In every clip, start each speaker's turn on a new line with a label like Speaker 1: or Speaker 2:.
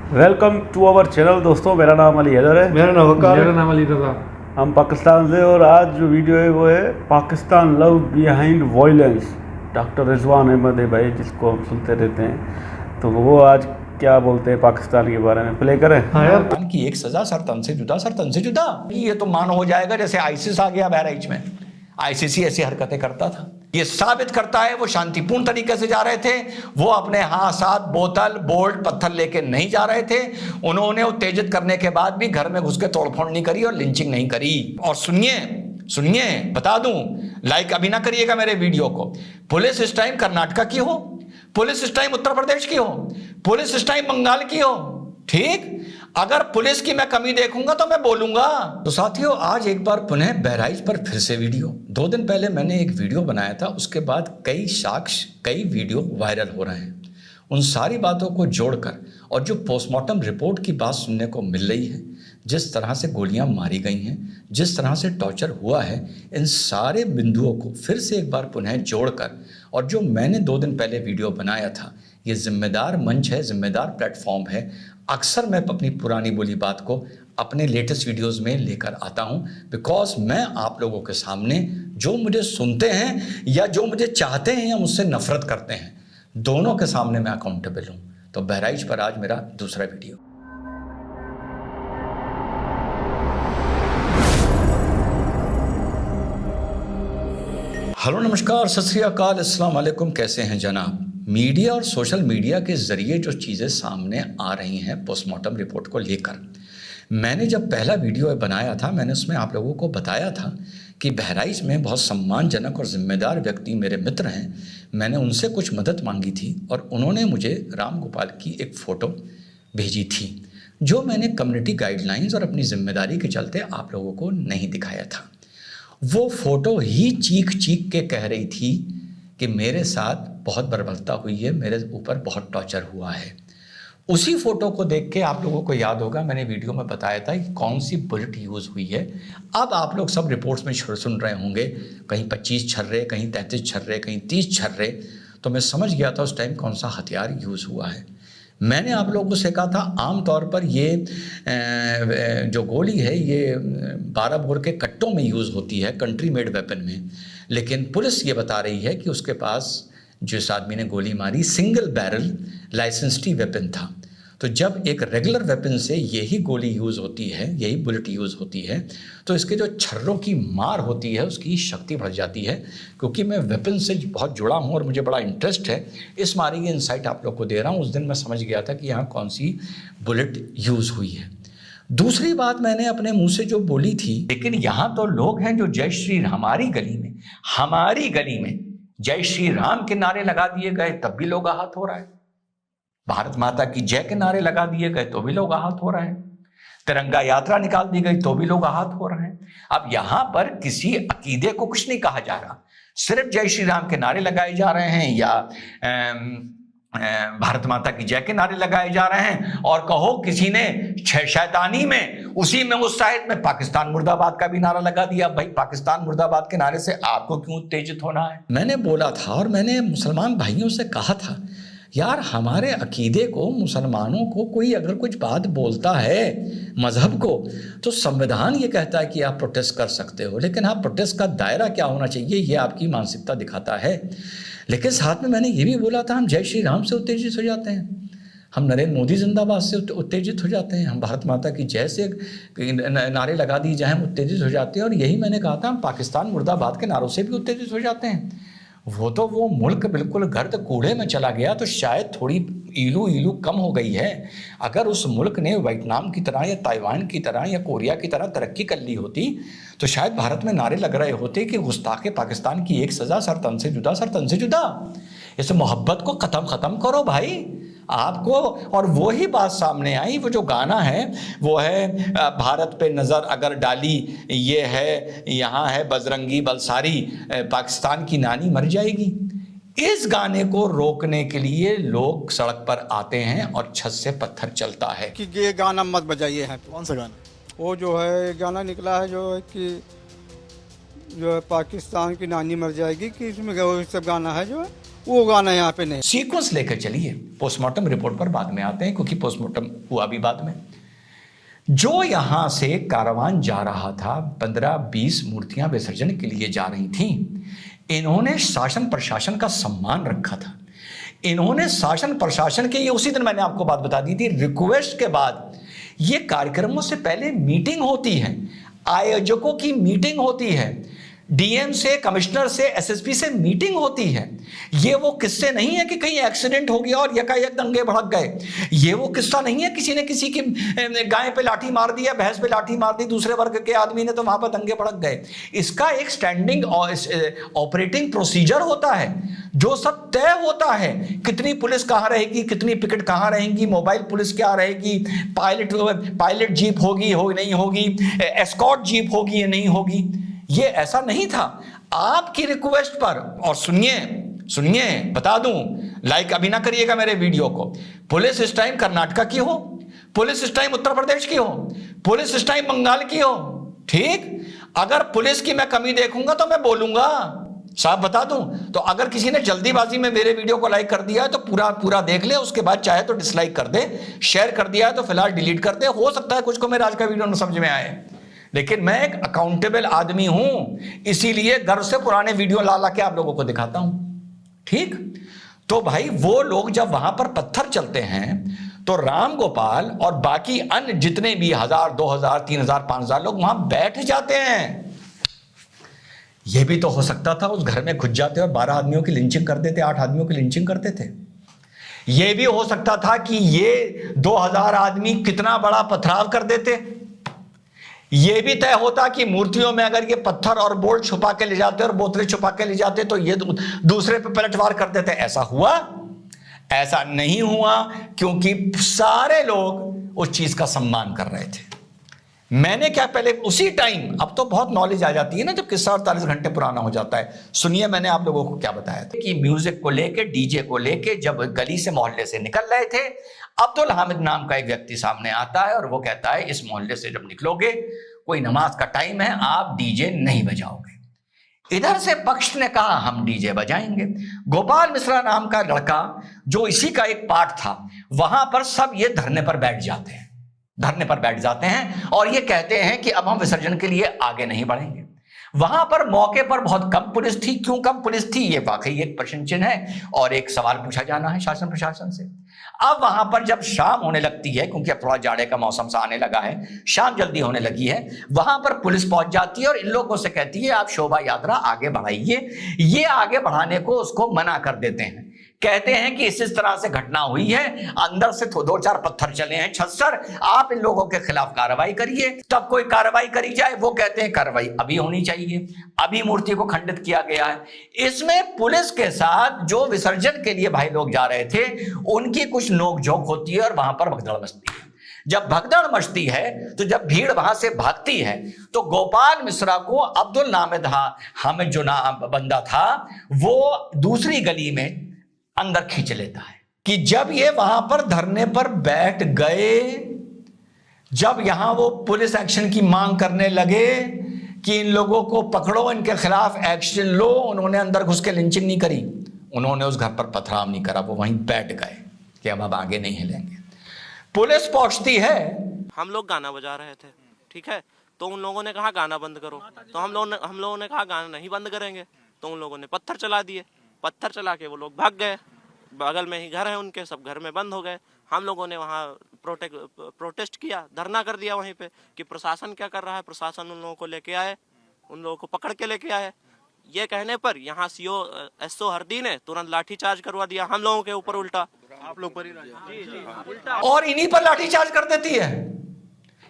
Speaker 1: Welcome to our channel दोस्तों। मेरा नाम अली हैदर है।
Speaker 2: मेरा नाम वकार है।
Speaker 3: मेरा नाम अली रज़ा।
Speaker 1: हम पाकिस्तान से, और आज जो वीडियो है वो है Pakistan love behind violence. Doctor Rizwan Ahmed है भाई, जिसको हम सुनते रहते हैं, तो वो आज क्या बोलते हैं पाकिस्तान के बारे में। प्ले करें।
Speaker 2: हाँ यार,
Speaker 4: की एक सजा सर तन से जुदा, सर तन से जुदा। ये तो मान हो जाएगा जैसे आईसिस आ गया बहराइच में। आईसीसी ऐसी हरकतें करता था। ये साबित करता है वो शांतिपूर्ण तरीके से जा रहे थे। वो अपने साथ बोतल, बोल्ट, पत्थर लेके नहीं जा रहे थे। उन्होंने उत्तेजित करने के बाद भी घर में घुस के तोड़फोड़ नहीं करी और लिंचिंग नहीं करी। और सुनिए बता दूं, लाइक अभी ना करिएगा मेरे वीडियो को। पुलिस इस टाइम कर्नाटका की हो, पुलिस इस टाइम उत्तर प्रदेश की हो, पुलिस इस टाइम बंगाल की हो, ठीक। अगर पुलिस की मैं कमी देखूंगा तो मैं बोलूंगा। तो साथियों, आज एक बार पुनः बहराइच पर फिर से वीडियो। 2 दिन पहले मैंने एक वीडियो बनाया था, उसके बाद कई साक्ष्य, कई वीडियो वायरल हो रहे हैं। उन सारी बातों को जोड़कर और जो पोस्टमार्टम रिपोर्ट की बात सुनने को मिल रही है, जिस तरह से गोलियां मारी गई हैं, जिस तरह से टॉर्चर हुआ है, इन सारे बिंदुओं को फिर से एक बार पुनः जोड़कर, और जो मैंने 2 दिन पहले वीडियो बनाया था, ये जिम्मेदार मंच है, जिम्मेदार प्लेटफॉर्म है। अक्सर मैं अपनी पुरानी बोली बात को अपने लेटेस्ट वीडियोस में लेकर आता हूं, बिकॉज मैं आप लोगों के सामने, जो मुझे सुनते हैं या जो मुझे चाहते हैं या मुझसे नफरत करते हैं, दोनों के सामने मैं अकाउंटेबल हूं। तो बहराइच पर आज मेरा दूसरा वीडियो। हेलो, नमस्कार, सत श्री अकाल, अस्सलाम वालेकुम। कैसे हैं जनाब? मीडिया और सोशल मीडिया के ज़रिए जो चीज़ें सामने आ रही हैं पोस्टमार्टम रिपोर्ट को लेकर, मैंने जब पहला वीडियो बनाया था, मैंने उसमें आप लोगों को बताया था कि बहराइच में बहुत सम्मानजनक और ज़िम्मेदार व्यक्ति मेरे मित्र हैं। मैंने उनसे कुछ मदद मांगी थी और उन्होंने मुझे राम गोपाल की एक फ़ोटो भेजी थी, जो मैंने कम्युनिटी गाइडलाइंस और अपनी ज़िम्मेदारी के चलते आप लोगों को नहीं दिखाया था। वो फ़ोटो ही चीख चीख के कह रही थी कि मेरे साथ बहुत बर्बरता हुई है, मेरे ऊपर बहुत टॉर्चर हुआ है। उसी फ़ोटो को देख के आप लोगों को याद होगा, मैंने वीडियो में बताया था कि कौन सी बुलेट यूज़ हुई है। अब आप लोग सब रिपोर्ट्स में सुन रहे होंगे, कहीं 25 छर्रे, कहीं 33 छर्रे, कहीं 30 छर्रे। तो मैं समझ गया था उस टाइम कौन सा हथियार यूज़ हुआ है। मैंने आप लोगों से कहा था, आमतौर पर ये जो गोली है ये 12 बोर के कट्टों में यूज़ होती है, कंट्री मेड वेपन में। लेकिन पुलिस ये बता रही है कि उसके पास जिस आदमी ने गोली मारी, सिंगल बैरल लाइसेंस्ड वेपन था। तो जब एक रेगुलर वेपन से यही गोली यूज़ होती है, यही बुलेट यूज़ होती है, तो इसके जो छर्रों की मार होती है उसकी शक्ति बढ़ जाती है। क्योंकि मैं वेपन से बहुत जुड़ा हूँ और मुझे बड़ा इंटरेस्ट है, इस मारी ये इंसाइट आप लोग को दे रहा हूँ। उस दिन मैं समझ गया था कि यहाँ कौन सी बुलेट यूज़ हुई है। दूसरी बात मैंने अपने मुंह से जो बोली थी, लेकिन यहाँ तो लोग हैं जो जय श्री राम, हमारी गली में जय श्री राम के नारे लगा दिए गए तब भी लोग आहत हो रहा है। भारत माता की जय के नारे लगा दिए गए तो भी लोग आहत हो रहे हैं। तिरंगा यात्रा निकाल दी गई तो भी लोग आहत हो रहे हैं। अब यहां पर किसी अकीदे को कुछ नहीं कहा जा रहा, सिर्फ जय श्री राम के नारे लगाए जा रहे हैं या भारत माता की जय के नारे लगाए जा रहे हैं। और कहो किसी ने शैतानी में, उसी में उत्साहित में पाकिस्तान मुर्दाबाद का भी नारा लगा दिया। भाई, पाकिस्तान मुर्दाबाद के नारे से आपको क्यों उत्तेजित होना है? मैंने बोला था और मैंने मुसलमान भाइयों से कहा था, यार हमारे अकीदे को, मुसलमानों को कोई अगर कुछ बात बोलता है मजहब को, तो संविधान ये कहता है कि आप प्रोटेस्ट कर सकते हो, लेकिन आप प्रोटेस्ट का दायरा क्या होना चाहिए ये आपकी मानसिकता दिखाता है। लेकिन साथ में मैंने ये भी बोला था, हम जय श्री राम से उत्तेजित हो जाते हैं, हम नरेंद्र मोदी जिंदाबाद से उत्तेजित हो जाते हैं, हम भारत माता की जय से नारे लगा दिए जाए हम उत्तेजित हो जाते हैं। और यही मैंने कहा था, हम पाकिस्तान मुर्दाबाद के नारों से भी उत्तेजित हो जाते हैं। वो मुल्क बिल्कुल गर्द कूड़े में चला गया तो शायद थोड़ी ईलू कम हो गई है। अगर उस मुल्क ने वियतनाम की तरह या ताइवान की तरह या कोरिया की तरह तरक्की कर ली होती, तो शायद भारत में नारे लग रहे होते कि गुस्ताखे पाकिस्तान की एक सज़ा, सर तन से जुदा, सर तन से जुदा। इस मोहब्बत को ख़त्म करो भाई आपको। और वो ही बात सामने आई, वो जो गाना है वो है भारत पे नज़र अगर डाली, ये है यहाँ है बजरंगी बलसारी, पाकिस्तान की नानी मर जाएगी। इस गाने को रोकने के लिए लोग सड़क पर आते हैं और छत से पत्थर चलता है
Speaker 2: कि ये गाना मत बजाइए। है
Speaker 5: कौन सा गाना?
Speaker 2: वो जो है गाना निकला है जो है कि जो है पाकिस्तान की नानी मर जाएगी, कि इसमें वो सब गाना है जो है वो गाना यहाँ पे नहीं।
Speaker 4: सीक्वेंस लेकर चलिए, पोस्टमार्टम रिपोर्ट पर बाद में आते हैं, क्योंकि पोस्टमार्टम हुआ भी बाद में। जो यहां से कारवान जा रहा था, 15-20 मूर्तियां विसर्जन के लिए जा रही थी, इन्होंने शासन प्रशासन का सम्मान रखा था। इन्होंने शासन प्रशासन के, ये उसी दिन मैंने आपको बात बता दी थी, रिक्वेस्ट के बाद ये कार्यक्रमों से पहले मीटिंग होती है, आयोजकों की मीटिंग होती है, डीएम से, कमिश्नर से, एसएसपी से मीटिंग होती है। ये वो किस्से नहीं है कि कहीं एक्सीडेंट हो गया और यकायक दंगे भड़क गए। ये वो किस्सा नहीं है किसी ने किसी की गाय पे लाठी मार दी या भैंस पे लाठी मार दी दूसरे वर्ग के आदमी ने, तो वहां पर दंगे भड़क गए। इसका एक स्टैंडिंग ऑपरेटिंग प्रोसीजर होता है, जो सब तय होता है। कितनी पुलिस कहां रहेगी, कितनी पिकेट कहां रहेंगी, मोबाइल पुलिस क्या रहेगी, पायलट जीप होगी हो नहीं होगी, एस्कॉर्ट जीप होगी या नहीं होगी। ये ऐसा नहीं था। आपकी रिक्वेस्ट पर, और सुनिए बता दूं, लाइक अभी ना करिएगा मेरे वीडियो को, पुलिस इस टाइम कर्नाटका की हो, पुलिस इस टाइम उत्तर प्रदेश की हो, पुलिस इस टाइम बंगाल की हो, ठीक, अगर पुलिस की मैं कमी देखूंगा तो मैं बोलूंगा, साहब बता दूं। तो अगर किसी ने जल्दीबाजी में मेरे वीडियो को लाइक कर दिया है तो पूरा देख ले, उसके बाद चाहे तो डिसलाइक कर दे, शेयर कर दिया है तो फिलहाल डिलीट कर दे। हो सकता है कुछ को मेरा आज का वीडियो न समझ में आए, लेकिन मैं एक अकाउंटेबल आदमी हूं, इसीलिए गर्व से पुराने वीडियो ला के आप लोगों को दिखाता हूं, ठीक। तो भाई वो लोग जब वहां पर पत्थर चलते हैं तो राम गोपाल और बाकी अन्य जितने भी 1000, 2000, 3000, 5000 लोग वहां बैठ जाते हैं। यह भी तो हो सकता था उस घर में घुस जाते और 12 आदमियों की लिंचिंग कर देते, 8 आदमियों की लिंचिंग करते थे। यह भी हो सकता था कि ये 2000 आदमी कितना बड़ा पथराव कर देते। यह भी तय होता कि मूर्तियों में अगर ये पत्थर और बोल्ट छुपा के ले जाते और बोतलें छुपा के ले जाते तो ये दूसरे पे पलटवार कर देते। ऐसा हुआ? ऐसा नहीं हुआ, क्योंकि सारे लोग उस चीज का सम्मान कर रहे थे। मैंने क्या पहले उसी टाइम, अब तो बहुत नॉलेज आ जाती है ना जब किस्सा 48 घंटे पुराना हो जाता है। सुनिए मैंने आप लोगों को क्या बताया था कि म्यूजिक को लेके, डीजे को लेके जब गली से मोहल्ले से निकल रहे थे, अब्दुल हामिद नाम का एक व्यक्ति सामने आता है और वो कहता है इस मोहल्ले से जब निकलोगे, कोई नमाज का टाइम है, आप डीजे नहीं बजाओगे। इधर से पक्ष ने कहा हम डीजे बजाएंगे। गोपाल मिश्रा नाम का लड़का जो इसी का एक पार्ट था, वहां पर सब ये धरने पर बैठ जाते हैं और ये कहते हैं कि अब हम विसर्जन के लिए आगे नहीं बढ़ेंगे। वहां पर मौके पर बहुत कम पुलिस थी। क्यों कम पुलिस थी, ये वाकई एक प्रश्न चिन्ह है और एक सवाल पूछा जाना है शासन प्रशासन से। अब वहां पर जब शाम होने लगती है, क्योंकि अब थोड़ा जाड़े का मौसम सा आने लगा है, शाम जल्दी होने लगी है, वहां पर पुलिस पहुंच जाती है और इन लोगों से कहती है आप शोभा यात्रा आगे बढ़ाइए। ये आगे बढ़ाने को उसको मना कर देते हैं, कहते हैं कि इस तरह से घटना हुई है, अंदर से 2-4 पत्थर चले हैं छज्जर, आप इन लोगों के खिलाफ कार्रवाई करिए, तब कोई कार्रवाई करी जाए। वो कहते हैं कार्रवाई अभी होनी चाहिए, अभी मूर्ति को खंडित किया गया है। इसमें पुलिस के साथ जो विसर्जन के लिए भाई लोग जा रहे थे उनकी कुछ नोकझोंक होती है और वहां पर भगदड़ मचती है। जब भगदड़ मचती है तो जब भीड़ वहां से भागती है तो गोपाल मिश्रा को अब्दुल हामिद जो नाम बंदा था वो दूसरी गली में अंदर खींच लेता है। कि जब ये वहां पर धरने पर बैठ गए, जब यहां वो पुलिस एक्शन की मांग करने लगे कि इन लोगों को पकड़ो, इनके खिलाफ एक्शन लो, उन्होंने अंदर घुस के लिंचिंग नहीं करी, उन्होंने उस घर पर पथराव नहीं करा, वो वहीं बैठ गए कि अब आगे नहीं हिलेंगे। पुलिस पहुंचती है,
Speaker 3: हम लोग गाना बजा रहे थे, ठीक है, तो उन लोगों ने कहा गाना बंद करो, तो हम लोगों ने कहा गाना नहीं बंद करेंगे, तो उन लोगों ने पत्थर चला दिए। पत्थर चला के वो लोग भाग गए, बगल में ही घर है उनके, सब घर में बंद हो गए। हम लोगों ने वहाँ प्रोटेस्ट किया, धरना कर दिया वहीं पे कि प्रशासन क्या कर रहा है, प्रशासन उन लोगों को लेके आए, उन लोगों को पकड़ के लेके आए। ये कहने पर यहाँ सीओ एसओ हरदी ने तुरंत लाठीचार्ज करवा दिया हम लोगों के ऊपर, उल्टा आप लोग पर ही
Speaker 4: और इन्हीं पर लाठीचार्ज कर देती है,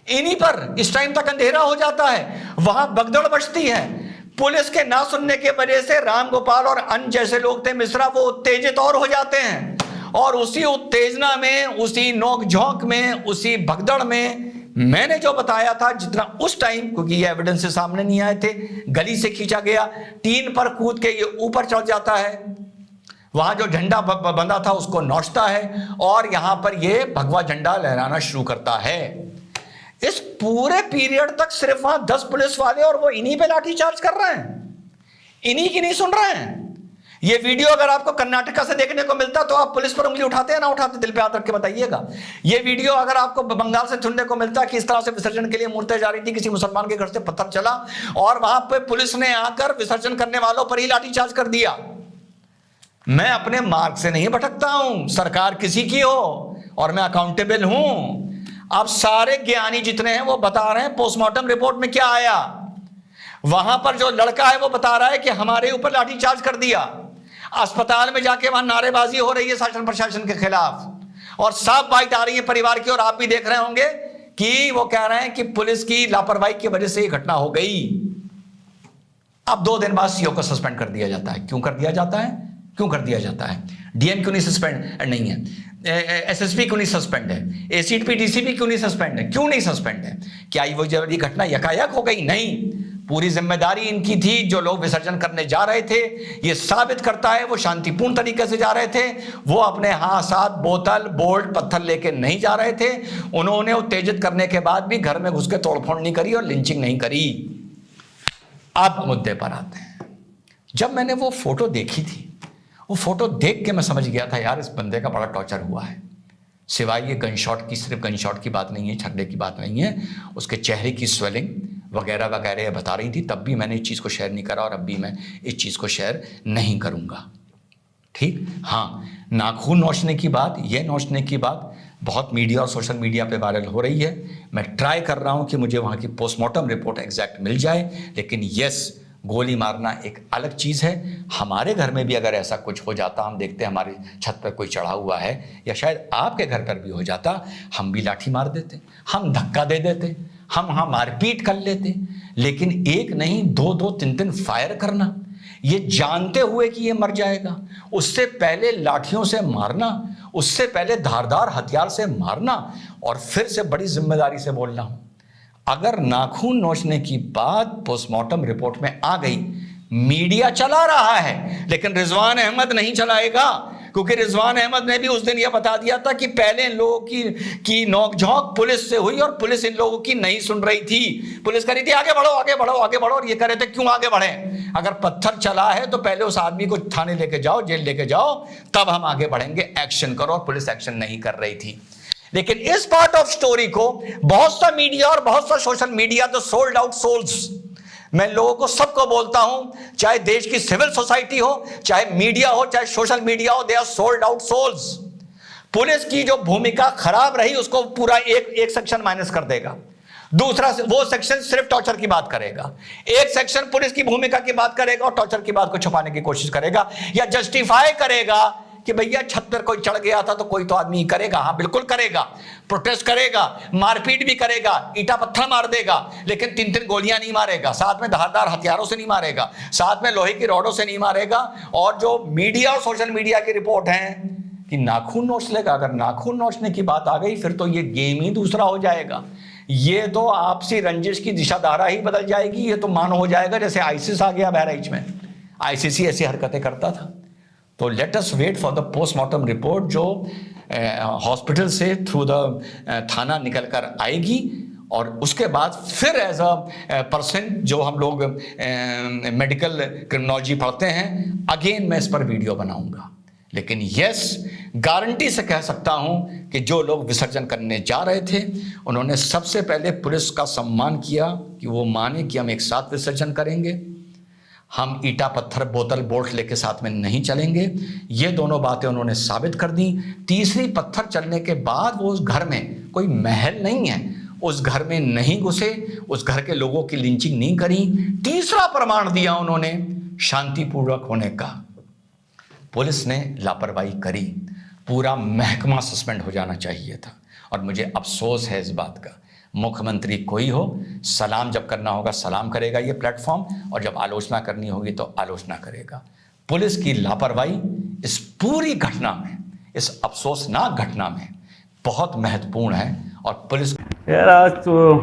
Speaker 4: इन्हीं पर। इस टाइम तक अंधेरा हो जाता है, वहां भगदड़ मचती है। पुलिस के ना सुनने के वजह से राम गोपाल और अन्य जैसे लोग थे मिश्रा, वो उत्तेजित और हो जाते हैं और उसी उत्तेजना में, उसी नोकझोंक में, उसी भगदड़ में मैंने जो बताया था जितना उस टाइम, क्योंकि ये एविडेंस से सामने नहीं आए थे, गली से खींचा गया, टीन पर कूद के ये ऊपर चढ़ जाता है, वहां जो झंडा बंधा था उसको नोचता है और यहां पर ये भगवा झंडा लहराना शुरू करता है। इस पूरे पीरियड तक सिर्फ वहां 10 पुलिस वाले और वो इन्हीं पे लाठीचार्ज कर रहे हैं, इन्हीं की नहीं सुन रहे हैं। ये वीडियो अगर आपको कर्नाटका से देखने को मिलता तो आप पुलिस पर उंगली उठाते या ना उठाते? दिल पे हाथ रख के बताइएगा। ये वीडियो अगर आपको बंगाल से सुनने को मिलता कि इस तरह से विसर्जन के लिए मूर्तें जा रही थी, किसी मुसलमान के घर से पत्थर चला और वहां पे पुलिस ने आकर विसर्जन करने वालों पर ही लाठीचार्ज कर दिया। मैं अपने मार्ग से नहीं भटकता हूं, सरकार किसी की हो और मैं अकाउंटेबल हूं। अब सारे ज्ञानी जितने हैं वो बता रहे हैं पोस्टमार्टम रिपोर्ट में क्या आया। वहां पर जो लड़का है वो बता रहा है कि हमारे ऊपर लाठीचार्ज कर दिया। अस्पताल में जाके वहां नारेबाजी हो रही है शासन प्रशासन के खिलाफ और साफ बात आ रही है परिवार की, और आप भी देख रहे होंगे कि वो कह रहे हैं कि पुलिस की लापरवाही की वजह से ये घटना हो गई। अब 2 दिन बाद सीओ को सस्पेंड कर दिया जाता है। क्यों कर दिया जाता है? क्यों कर दिया जाता है? डीएम क्यों नहीं सस्पेंड नहीं है? एसएसपी क्यों नहीं सस्पेंड है? एसीपी डीसीपी क्यों नहीं सस्पेंड है? क्यों नहीं सस्पेंड है? क्या वो जब ये घटना यकायक हो गई? नहीं, पूरी जिम्मेदारी इनकी थी। जो लोग विसर्जन करने जा रहे थे, ये साबित करता है वो शांतिपूर्ण तरीके से जा रहे थे। वो अपने साथ बोतल बोल्ट पत्थर लेके नहीं जा रहे थे। उन्होंने उत्तेजित करने के बाद भी घर में घुस के तोड़फोड़ नहीं करी और लिंचिंग नहीं करी। अब मुद्दे पर आते हैं। जब मैंने वो फोटो देखी थी, वो फोटो देख के मैं समझ गया था यार इस बंदे का बड़ा टॉर्चर हुआ है। सिवाय ये गन शॉट की, सिर्फ गन शॉट की बात नहीं है, छर्रे की बात नहीं है, उसके चेहरे की स्वेलिंग वगैरह वगैरह बता रही थी। तब भी मैंने इस चीज़ को शेयर नहीं करा और अब भी मैं इस चीज़ को शेयर नहीं करूँगा। ठीक, हाँ, नाखून नोचने की बात, ये नोचने की बात बहुत मीडिया और सोशल मीडिया पे वायरल हो रही है। मैं ट्राई कर रहा हूँ कि मुझे वहाँ की पोस्टमार्टम रिपोर्ट एग्जैक्ट मिल जाए, लेकिन यस, गोली मारना एक अलग चीज़ है। हमारे घर में भी अगर ऐसा कुछ हो जाता, हम देखते हैं हमारी छत पर कोई चढ़ा हुआ है या शायद आपके घर पर भी हो जाता, हम भी लाठी मार देते, हम धक्का दे देते, हम वहाँ मारपीट कर लेते। लेकिन एक नहीं, 2-2, 3-3 फायर करना, ये जानते हुए कि ये मर जाएगा, उससे पहले लाठियों से मारना, उससे पहले धारदार हथियार से मारना, और फिर से बड़ी जिम्मेदारी से बोल रहा हूँ, अगर नाखून नोचने की बात पोस्टमार्टम रिपोर्ट में आ गई, मीडिया चला रहा है लेकिन रिजवान अहमद नहीं चलाएगा, क्योंकि रिजवान अहमद ने भी उस दिन यह बता दिया था कि पहले इन लोगों की नोकझोंक पुलिस से हुई और पुलिस इन लोगों की नहीं सुन रही थी। पुलिस कह रही थी आगे बढ़ो आगे बढ़ो आगे बढ़ो, और ये कह रहे थे क्यों आगे बढ़े? अगर पत्थर चला है तो पहले उस आदमी को थाने लेके जाओ, जेल लेके जाओ, तब हम आगे बढ़ेंगे, एक्शन करो। और पुलिस एक्शन नहीं कर रही थी। लेकिन इस पार्ट ऑफ स्टोरी को बहुत सा मीडिया और बहुत सा सोशल मीडिया तो सोल्ड आउट सोल्स। मैं लोगों को सबको बोलता हूं, चाहे देश की सिविल सोसाइटी हो, चाहे मीडिया हो, चाहे सोशल मीडिया हो, they are sold out souls. Police की जो भूमिका खराब रही उसको पूरा एक सेक्शन माइनस कर देगा, दूसरा वो सेक्शन सिर्फ टॉर्चर की बात करेगा, एक सेक्शन पुलिस की भूमिका की बात करेगा और टॉर्चर की बात को छुपाने की कोशिश करेगा या जस्टिफाई करेगा कि भैया छत पर कोई चढ़ गया था तो कोई तो आदमी करेगा। हाँ बिल्कुल करेगा, प्रोटेस्ट करेगा, मारपीट भी करेगा, ईटा पत्थर मार देगा, लेकिन 3-3 गोलियां नहीं मारेगा, साथ में धारदार हथियारों से नहीं मारेगा, साथ में लोहे की रॉडों से नहीं मारेगा। और जो मीडिया और सोशल मीडिया की रिपोर्ट है कि नाखून नोच लेगा, अगर नाखून नोचने की बात आ गई फिर तो ये गेम ही दूसरा हो जाएगा। ये तो आपसी रंजिश की दिशाधारा ही बदल जाएगी। ये तो मान हो जाएगा जैसे आईसिस आ गया बहराइच में, आईसीसी ऐसी हरकतें करता था। तो let us wait for the postmortem report जो हॉस्पिटल से थ्रू द थाना निकल कर आएगी, और उसके बाद फिर एज अ पर्सन जो हम लोग मेडिकल क्रिमिनोलॉजी पढ़ते हैं, अगेन मैं इस पर वीडियो बनाऊंगा। लेकिन यस, गारंटी से कह सकता हूं कि जो लोग विसर्जन करने जा रहे थे उन्होंने सबसे पहले पुलिस का सम्मान किया कि वो माने कि हम एक साथ विसर्जन करेंगे, हम ईटा पत्थर बोतल बोल्ट लेके साथ में नहीं चलेंगे। ये दोनों बातें उन्होंने साबित कर दी। तीसरी, पत्थर चलने के बाद वो उस घर में कोई महल नहीं है, उस घर में नहीं घुसे, उस घर के लोगों की लिंचिंग नहीं करी। तीसरा प्रमाण दिया उन्होंने शांतिपूर्वक होने का। पुलिस ने लापरवाही करी, पूरा महकमा सस्पेंड हो जाना चाहिए था। और मुझे अफसोस है इस बात का, मुख्यमंत्री कोई हो, सलाम जब करना होगा सलाम करेगा ये प्लेटफॉर्म, और जब आलोचना करनी होगी तो आलोचना करेगा। पुलिस की लापरवाही इस पूरी घटना में, इस अफसोसनाक घटना में बहुत महत्वपूर्ण है। और पुलिस
Speaker 1: यार, आज तो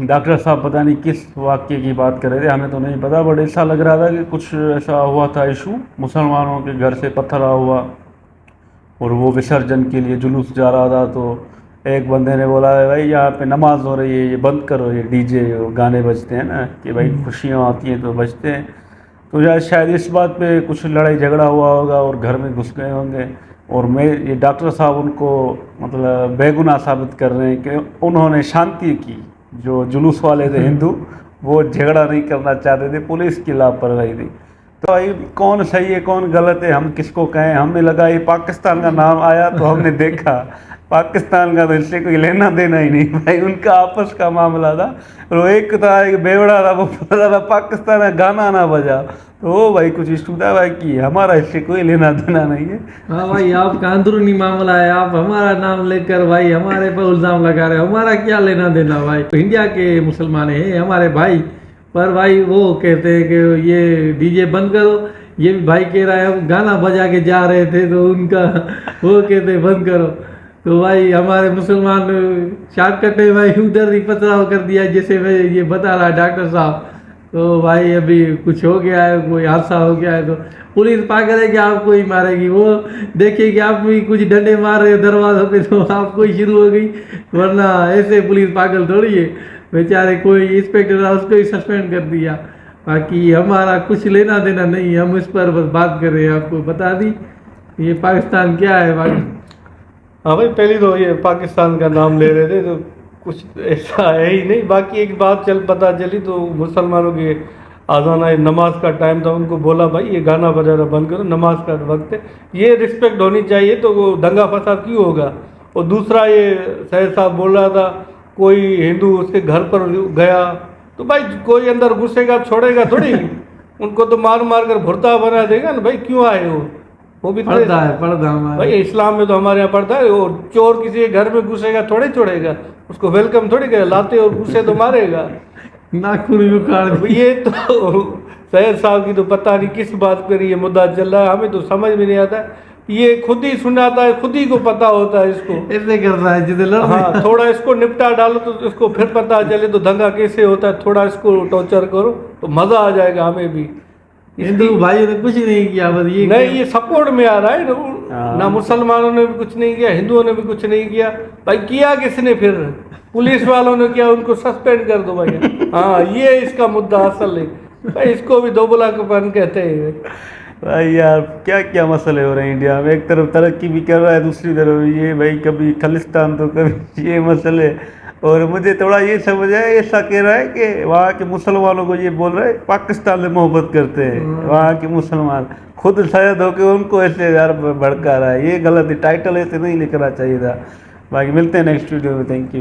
Speaker 1: डॉक्टर साहब पता नहीं किस वाक्य की बात कर रहे थे, हमें तो नहीं पता, बट ऐसा लग रहा था कि कुछ ऐसा हुआ था इशू, मुसलमानों के घर से पत्थर आ हुआ और वो विसर्जन के लिए जुलूस जा रहा था। तो एक बंदे ने बोला भाई यहाँ पे नमाज हो रही है, ये बंद करो, ये डीजे गाने बजते हैं ना, कि भाई खुशियाँ आती हैं तो बजते हैं। तो यार शायद इस बात पे कुछ लड़ाई झगड़ा हुआ होगा और घर में घुस गए होंगे, और मैं ये डॉक्टर साहब उनको मतलब बेगुनाह साबित कर रहे हैं कि उन्होंने शांति की। जो जुलूस वाले थे हिंदू, वो झगड़ा नहीं करना चाहते थे, पुलिस की लापरवाही थी। तो भाई कौन सही है कौन गलत है, हम किसको कहें? हमें लगा ये पाकिस्तान का नाम आया तो हमने देखा पाकिस्तान का तो इससे कोई लेना देना ही नहीं भाई, उनका आपस का मामला था। और वो एक था, एक बेवड़ा था, वो पता था पाकिस्तान का गाना ना बजा, तो वो भाई कुछ इशू था भाई कि हमारा इससे कोई लेना देना नहीं है।
Speaker 5: हाँ भाई, आपका अंदरूनी मामला है, आप हमारा नाम लेकर भाई हमारे पर इल्ज़ाम लगा रहे हो, हमारा क्या लेना देना भाई? तो इंडिया के मुसलमान हैं हमारे भाई, पर भाई वो कहते हैं कि ये डीजे बंद करो, ये भी भाई कह रहा है हम गाना बजा के जा रहे थे तो उनका वो कहते बंद करो। तो भाई हमारे मुसलमान शॉर्टकट है भाई, उधर ही पथराव कर दिया जैसे मैं ये बता रहा डॉक्टर साहब। तो भाई अभी कुछ हो गया है, कोई हादसा हो गया है तो पुलिस पागल है कि आपको ही मारेगी। वो देखिए कि आप भी कुछ डंडे मार रहे हो दरवाजों पे तो आपको ही शुरू हो गई, वरना ऐसे पुलिस पागल थोड़ी है। बेचारे कोई इंस्पेक्टर था उसको ही सस्पेंड कर दिया। बाकी हमारा कुछ लेना देना नहीं, हम इस पर बस बात कर रहे हैं, आपको बता दी ये पाकिस्तान क्या है। बाकी
Speaker 6: हाँ भाई, पहले तो ये पाकिस्तान का नाम ले रहे थे तो कुछ ऐसा है ही नहीं। बाकी एक बात पता चली तो मुसलमानों की आज़ाना नमाज का टाइम था, उनको बोला भाई ये गाना बजाना बंद करो, नमाज का वक्त है, ये रिस्पेक्ट होनी चाहिए। तो वो दंगा फसाद क्यों होगा? और दूसरा ये सैयद साहब बोल रहा था कोई हिंदू उसके घर पर गया तो भाई कोई अंदर घुसेगा छोड़ेगा थोड़ी, उनको तो मार मार कर भुर्ता बना देगा ना भाई, क्यों आए हो? वो भी
Speaker 5: पर्दा है, पर्दा हमारा
Speaker 6: भाई इस्लाम में तो हमारे यहाँ पड़ता है। और चोर किसी के घर में घुसेगा थोड़े छोड़ेगा, उसको वेलकम थोड़ी करे, लाते और घुसे तो मारेगा।
Speaker 5: नाखून भी उखाड़ दिए।
Speaker 6: ये तो सैयद साहब की तो पता नहीं किस बात पर ये मुद्दा चल रहा है, हमें तो समझ में नहीं आता। ये खुद ही सुनाता है, खुद ही को पता होता है इसको,
Speaker 5: ऐसे करता है जिसे लड़।
Speaker 6: हाँ थोड़ा इसको निपटा डालो तो इसको फिर पता चले तो दंगा कैसे होता है। थोड़ा इसको टॉर्चर करो तो मजा आ जाएगा हमें भी।
Speaker 5: हिंदू भाइयों ने कुछ नहीं किया, बस ये
Speaker 6: नहीं, ये सपोर्ट में आ रहा है ना मुसलमानों ने भी कुछ नहीं किया, हिंदुओं ने भी कुछ नहीं किया। भाई किया किसने? फिर पुलिस वालों ने किया, उनको सस्पेंड कर दो भाई। हाँ, ये इसका मुद्दा असल है भाई, इसको भी दोबलापन कहते हैं
Speaker 1: भाई। यार क्या क्या मसले हो रहे हैं इंडिया में, एक तरफ तरक्की भी कर रहा है, दूसरी तरफ ये भाई कभी खालिस्तान तो कभी ये मसले। और मुझे थोड़ा ये समझ आया, ऐसा कह रहा है कि वहाँ के मुसलमानों को ये बोल रहे हैं पाकिस्तान से मोहब्बत करते हैं वहाँ के मुसलमान, खुद शायद होके उनको ऐसे यार भड़का रहा है। ये गलत है, टाइटल ऐसे नहीं लिखना चाहिए था। बाकी मिलते हैं नेक्स्ट वीडियो में, थैंक यू।